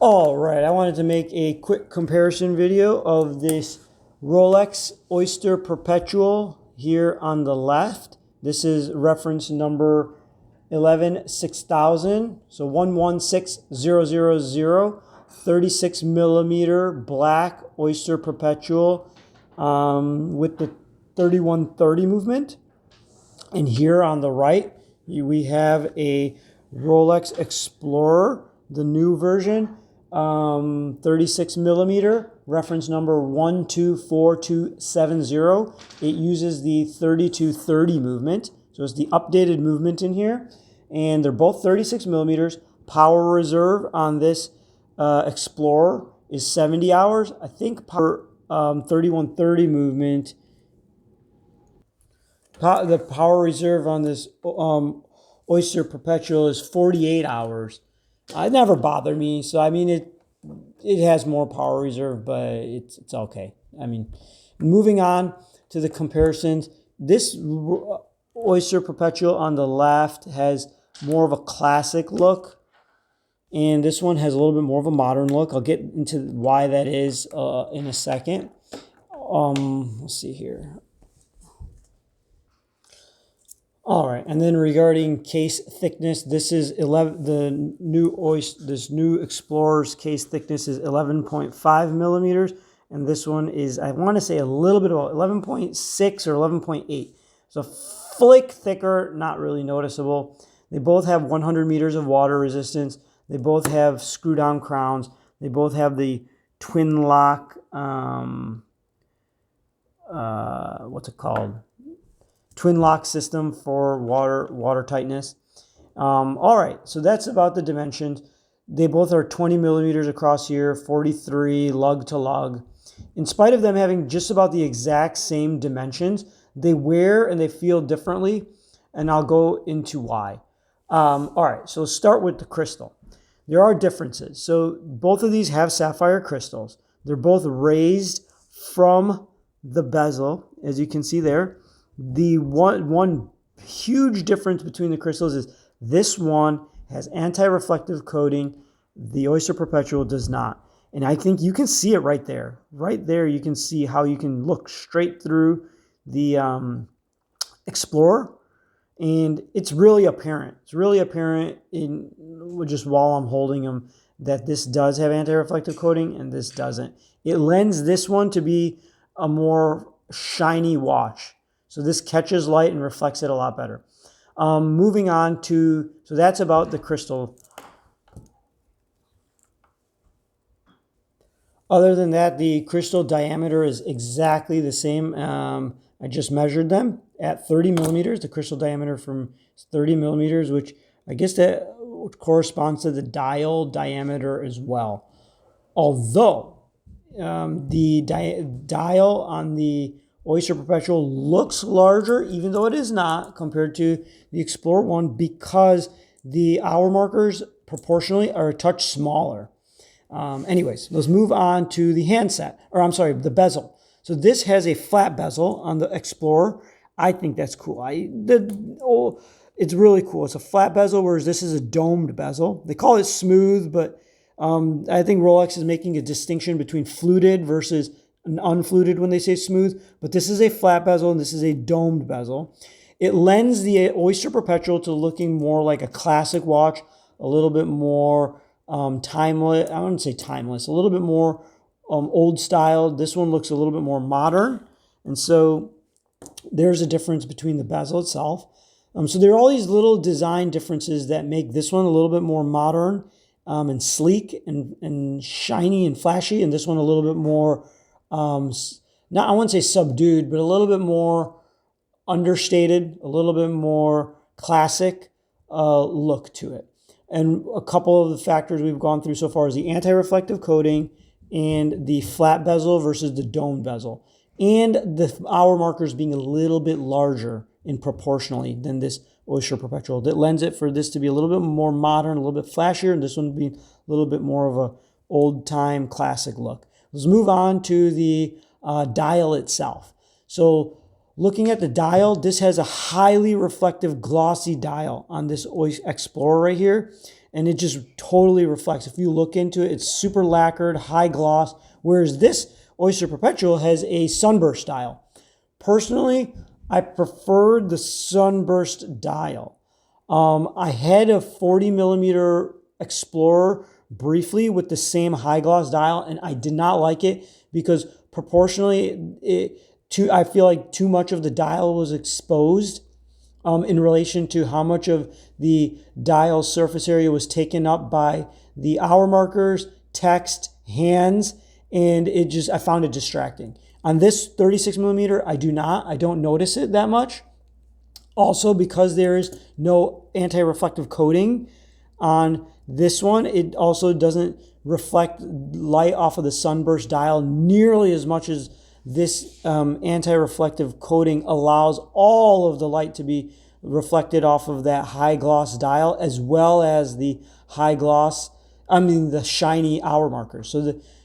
All right, I wanted to make a quick comparison video of this Rolex Oyster Perpetual here on the left. This is reference number 116000, so 116000, 36 millimeter black Oyster Perpetual with the 3130 movement. And here on the right, we have a Rolex Explorer, the new version, 36 millimeter, reference number 124270. It uses the 3230 movement, so it's the updated movement in here, and they're both 36 millimeters. Power reserve on this Explorer is 70 hours. I think power 3130 movement. The power reserve on this Oyster Perpetual is 48 hours. It never bothered me, so I mean it has more power reserve, but it's okay. I mean, moving on to the comparisons, this Oyster Perpetual on the left has more of a classic look, and this one has a little bit more of a modern look. I'll get into why that is in a second. Let's see here. All right, and then regarding case thickness, this is this new Explorer's case thickness is 11.5 millimeters, and this one is, I want to say, a little bit about 11.6 or 11.8. So flick thicker, not really noticeable. They both have 100 meters of water resistance. They both have screw-down crowns. They both have the twin lock. What's it called? Twin lock system for water tightness. All right, so that's about the dimensions. They both are 20 millimeters across here, 43 lug to lug. In spite of them having just about the exact same dimensions, they wear and they feel differently, and I'll go into why. All right, so let's start with the crystal. There are differences. So both of these have sapphire crystals. They're both raised from the bezel, as you can see there. The one huge difference between the crystals is this one has anti-reflective coating. The Oyster Perpetual does not. And I think you can see it right there. Right there, you can see how you can look straight through the Explorer. And it's really apparent. It's really apparent in just while I'm holding them that this does have anti-reflective coating and this doesn't. It lends this one to be a more shiny watch. So this catches light and reflects it a lot better. Moving on to, so that's about the crystal. Other than that, the crystal diameter is exactly the same. I just measured them at 30 millimeters. The crystal diameter from 30 millimeters, which I guess that corresponds to the dial diameter as well. Although the dial on the Oyster Perpetual looks larger, even though it is not, compared to the Explorer one, because the hour markers proportionally are a touch smaller. Anyways, let's move on to the handset, or I'm sorry, the bezel. So this has a flat bezel on the Explorer. I think that's cool. It's really cool. It's a flat bezel, whereas this is a domed bezel. They call it smooth, but I think Rolex is making a distinction between fluted versus unfluted when they say smooth, but this is a flat bezel and this is a domed bezel. It lends the Oyster Perpetual to looking more like a classic watch, a little bit more timeless. I wouldn't say timeless, a little bit more old style. This one looks a little bit more modern, and so there's a difference between the bezel itself. So there are all these little design differences that make this one a little bit more modern and sleek and shiny and flashy, and this one a little bit more not, I wouldn't say subdued, but a little bit more understated, a little bit more classic look to it. And a couple of the factors we've gone through so far is the anti-reflective coating and the flat bezel versus the domed bezel, and the hour markers being a little bit larger in proportionally than this Oyster Perpetual. That lends it for this to be a little bit more modern, a little bit flashier, and this one being a little bit more of a old-time classic look. Let's move on to the dial itself. So looking at the dial, this has a highly reflective glossy dial on this Explorer right here. and it just totally reflects. If you look into it, it's super lacquered, high gloss, whereas this Oyster Perpetual has a sunburst dial. Personally, I preferred the sunburst dial. I had a 40 millimeter Explorer briefly with the same high gloss dial, and I did not like it because proportionally, I feel like too much of the dial was exposed in relation to how much of the dial surface area was taken up by the hour markers, text, hands, and I found it distracting. On this 36 millimeter, I don't notice it that much. Also, because there is no anti-reflective coating on this one, it also doesn't reflect light off of the sunburst dial nearly as much as this anti-reflective coating allows all of the light to be reflected off of that high gloss dial, as well as the the shiny hour markers.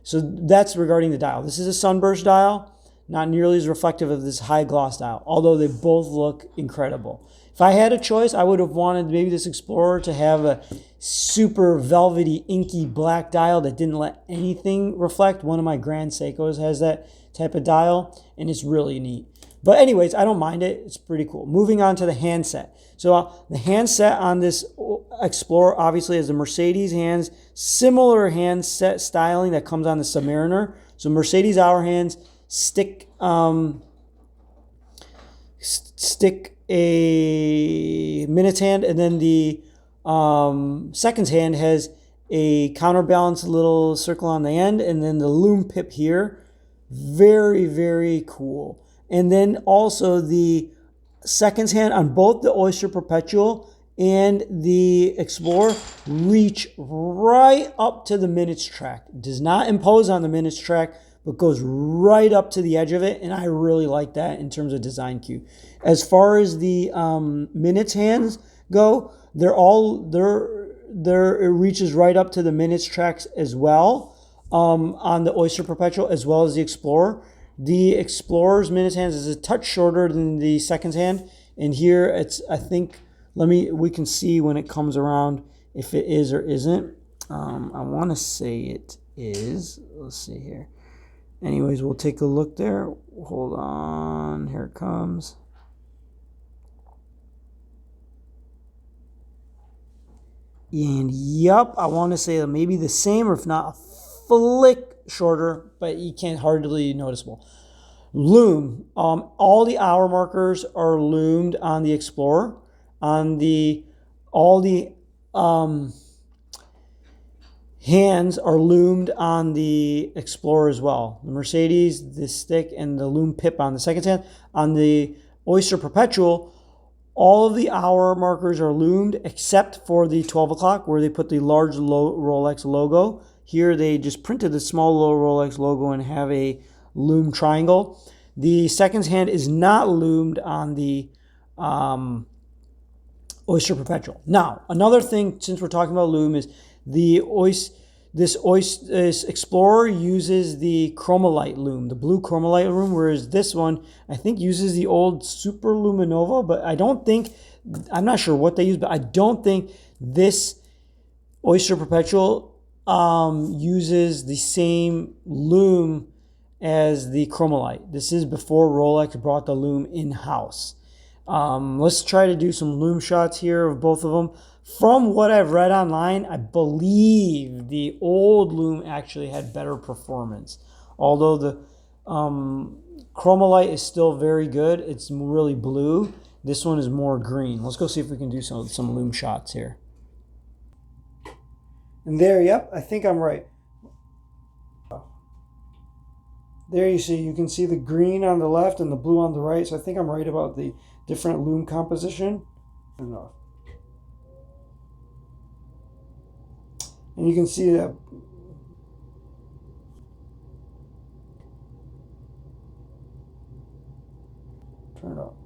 So that's regarding the dial. This is a sunburst dial, not nearly as reflective of this high gloss dial, although they both look incredible. If I had a choice, I would have wanted maybe this Explorer to have a super velvety, inky black dial that didn't let anything reflect. One of my Grand Seikos has that type of dial, and it's really neat. But anyways, I don't mind it. It's pretty cool. Moving on to the handset. So the handset on this Explorer obviously has the Mercedes hands, similar handset styling that comes on the Submariner. So Mercedes hour hands stick a minutes hand, and then the seconds hand has a counterbalance little circle on the end, and then the lume pip here. Very, very cool. And then also the seconds hand on both the Oyster Perpetual and the Explorer reach right up to the minutes track. It does not impose on the minutes track, but goes right up to the edge of it, and I really like that in terms of design cue. As far as the minutes hands go, it reaches right up to the minutes tracks as well on the Oyster Perpetual, as well as the Explorer. The Explorer's minutes hands is a touch shorter than the seconds hand, and here we can see when it comes around if it is or isn't. I want to say it is. Let's see here. Anyways, we'll take a look there. Hold on. Here it comes. And yup, I want to say maybe the same, or if not, a flick shorter, but you can't hardly noticeable. Lume. All the hour markers are lumed on the Explorer. All the hands are lumed on the Explorer as well. The Mercedes, the stick, and the lume pip on the second hand. On the Oyster Perpetual, all of the hour markers are lumed except for the 12 o'clock where they put the large Rolex logo. Here they just printed the small low Rolex logo and have a lume triangle. The seconds hand is not lumed on the Oyster Perpetual. Now, another thing, since we're talking about lume, is this Explorer uses the Chromolite lume, the blue Chromolite lume, whereas this one, I think, uses the old Super Luminova, but I'm not sure what they use, but I don't think this Oyster Perpetual uses the same lume as the Chromolite. This is before Rolex brought the lume in-house. Let's try to do some lume shots here of both of them. From what I've read online, I believe the old lume actually had better performance. Although the Chromolite is still very good. It's really blue. This one is more green. Let's go see if we can do some lume shots here. And there, yep, I think I'm right. There you can see the green on the left and the blue on the right. So I think I'm right about the different lume composition. Enough. And you can see that turn it up.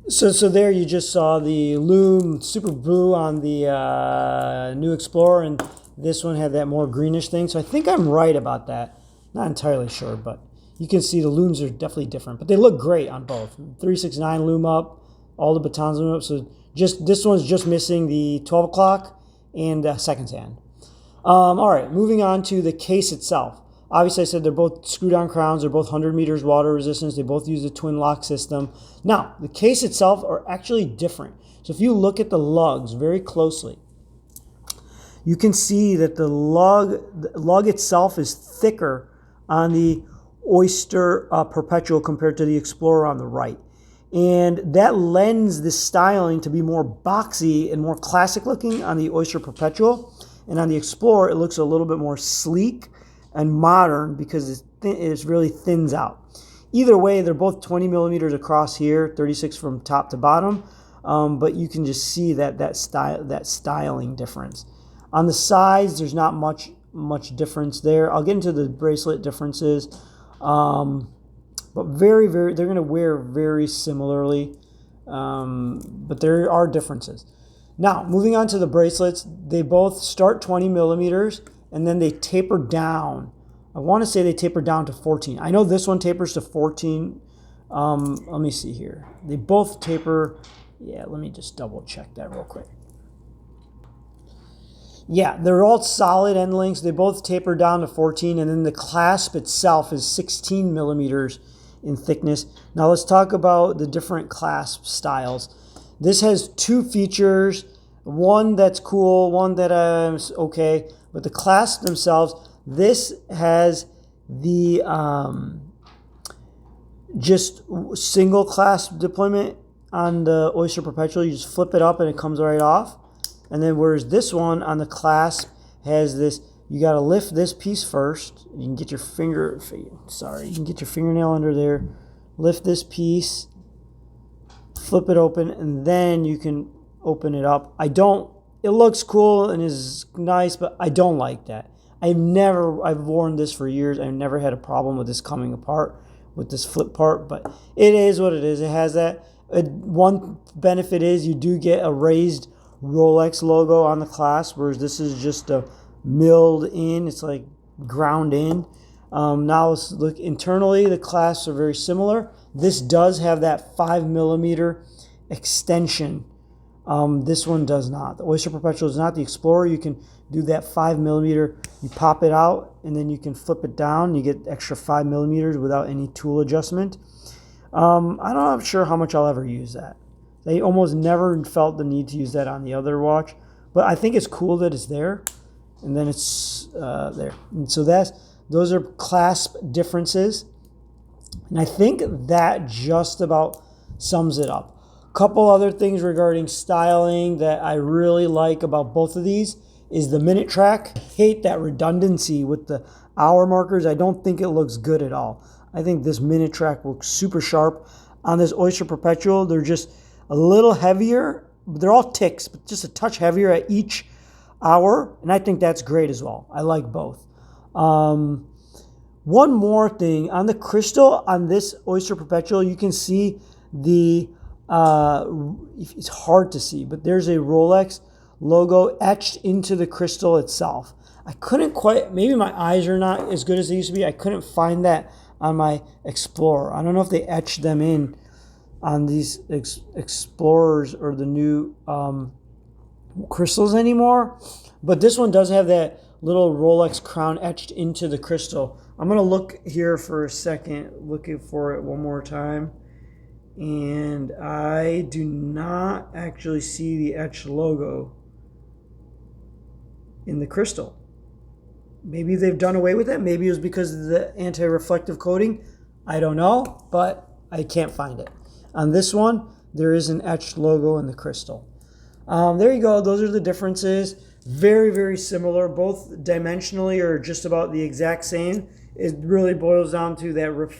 So there you just saw the lume super blue on the new Explorer, and this one had that more greenish thing. So I think I'm right about that. Not entirely sure, but you can see the looms are definitely different, but they look great on both. 369 loom up, all the batons loom up. So just this one's just missing the 12 o'clock and seconds hand. All right, moving on to the case itself. Obviously, I said they're both screw-down crowns. They're both 100 meters water resistance. They both use the twin lock system. Now, the case itself are actually different. So if you look at the lugs very closely, you can see that the lug itself is thicker on the Oyster Perpetual compared to the Explorer on the right. And that lends the styling to be more boxy and more classic looking on the Oyster Perpetual. And on the Explorer, it looks a little bit more sleek and modern because it really thins out. Either way, they're both 20 millimeters across here, 36 from top to bottom. But you can just see that styling difference. On the sides, there's not much difference there. I'll get into the bracelet differences. But they're going to wear very similarly. But there are differences. Now, moving on to the bracelets, they both start 20 millimeters and then they taper down. I want to say they taper down to 14. I know this one tapers to 14. Let me see here. They both taper. Yeah, let me just double check that real quick. Yeah, they're all solid end links. They both taper down to 14, and then the clasp itself is 16 millimeters in thickness. Now let's talk about the different clasp styles. This has two features, one that's cool, one that is okay, but the clasps themselves, this has the just single clasp deployment on the Oyster Perpetual. You just flip it up and it comes right off. And then whereas this one on the clasp has this, you got to lift this piece first. You can get your you can get your fingernail under there, lift this piece, flip it open, and then you can open it up. It looks cool and is nice, but I don't like that. I've worn this for years. I've never had a problem with this coming apart with this flip part, but it is what it is. It has that. One benefit is you do get a raised Rolex logo on the clasp, whereas this is just a milled in. It's like ground in. Now let's look internally. The clasps are very similar. This does have that 5 millimeter extension. This one does not. The Oyster Perpetual is not. The Explorer, you can do that 5 millimeter. You pop it out and then you can flip it down. You get extra 5 millimeters without any tool adjustment. I'm not sure how much I'll ever use that. They almost never felt the need to use that on the other watch, but I think it's cool that it's there, and then it's there. And so those are clasp differences, and I think that just about sums it up. A couple other things regarding styling that I really like about both of these is the minute track. I hate that redundancy with the hour markers. I don't think it looks good at all. I think this minute track looks super sharp. On this Oyster Perpetual, they're just a little heavier. They're all ticks, but just a touch heavier at each hour. And I think that's great as well. I like both. One more thing. On the crystal, on this Oyster Perpetual, you can see the, it's hard to see, but there's a Rolex logo etched into the crystal itself. I couldn't quite, maybe my eyes are not as good as they used to be. I couldn't find that on my Explorer. I don't know if they etched them in on these Explorers or the new crystals anymore, but this one does have that little Rolex crown etched into the crystal. I'm gonna look here for a second, looking for it one more time, and I do not actually see the etched logo in the crystal. Maybe they've done away with it. Maybe it was because of the anti-reflective coating. I don't know, but I can't find it. On this one, there is an etched logo in the crystal. There you go. Those are the differences. Very, very similar. Both dimensionally are just about the exact same. It really boils down to that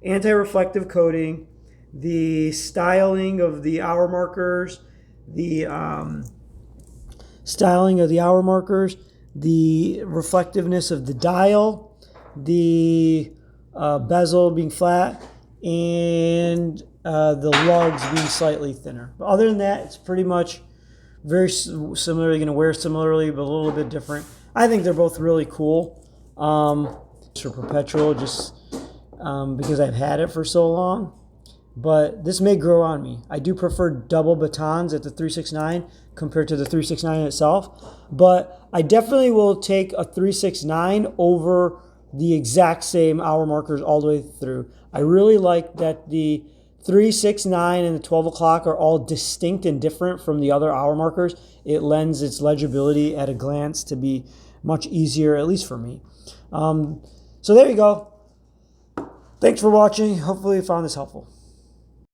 anti-reflective coating, the styling of the hour markers, the reflectiveness of the dial, the bezel being flat, and the lugs being slightly thinner. But other than that, it's pretty much very similar. You're going to wear similarly, but a little bit different. I think they're both really cool. For Perpetual, just because I've had it for so long. But this may grow on me. I do prefer double batons at the 369 compared to the 369 itself. But I definitely will take a 369 over the exact same hour markers all the way through. I really like that the 369 and the 12 o'clock are all distinct and different from the other hour markers. It lends its legibility at a glance to be much easier, at least for me. So there you go. Thanks for watching. Hopefully you found this helpful.